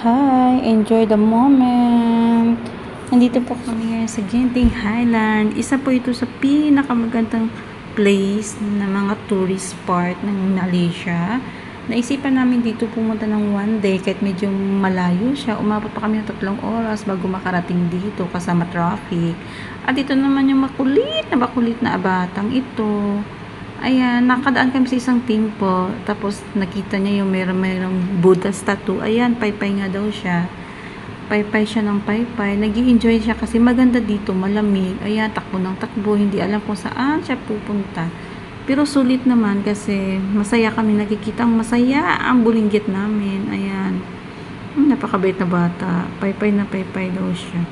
Hi! Enjoy the moment! Nandito po kami ngayon sa Genting Highland. Isa po ito sa pinakamagandang place na mga tourist spot ng Malaysia. Naisipan namin dito pumunta ng one day kahit medyo malayo siya. Umabot pa kami ng 3 oras bago makarating dito kasama traffic. At ito naman yung makulit na batang ito. Ayan, nakadaan kami sa isang temple. Tapos, nakita niya yung mayroong Buddha statue. Ayan, paypay nga daw siya. Paypay siya ng paypay. Nag-i-enjoy siya kasi maganda dito, malamig. Ayan, takbo ng takbo. Hindi alam kung saan siya pupunta. Pero sulit naman kasi masaya kami. Nakikita masaya ang bulinggit namin. Ayan. Napakabait na bata. Paypay na paypay daw siya.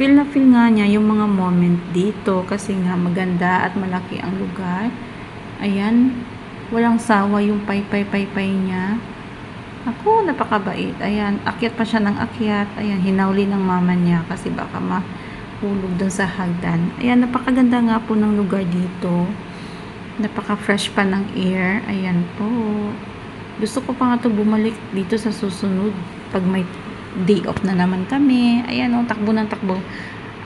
Feel na feel nga niya yung mga moment dito kasi nga maganda at malaki ang lugar. Ayan, walang sawa yung paypay niya. Ako, napakabait. Ayan, akyat pa siya ng akyat. Ayan, hinauli ng mama niya kasi baka mahulog dun sa hagdan. Ayan, napakaganda nga po ng lugar dito. Napaka-fresh pa ng air. Ayan po. Gusto ko pa nga ito bumalik dito sa susunod. Pag may day off na naman kami. Ayan o, takbo ng takbo.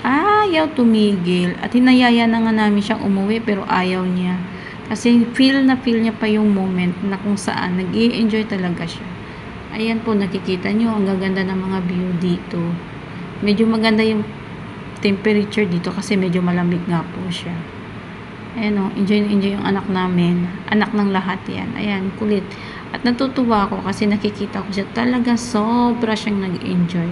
Ayaw tumigil. At hinayaya na nga namin siyang umuwi pero ayaw niya. Kasi feel niya pa yung moment na kung saan nag-i-enjoy talaga siya. Ayan po, nakikita nyo, ang gaganda ng mga view dito. Medyo maganda yung temperature dito kasi medyo malamig nga po siya. Ayan o, enjoy yung anak namin. Anak ng lahat yan. Ayan, kulit. At natutuwa ako kasi nakikita ko siya talaga sobra siyang nag-enjoy.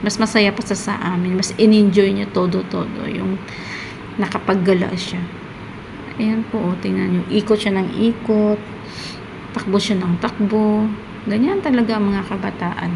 Mas masaya pa sa amin. Mas in-enjoy niya todo-todo yung nakapaggala siya. Ayan po, tingnan nyo. Ikot siya ng ikot. Takbo siya ng takbo. Ganyan talaga ang mga kabataan.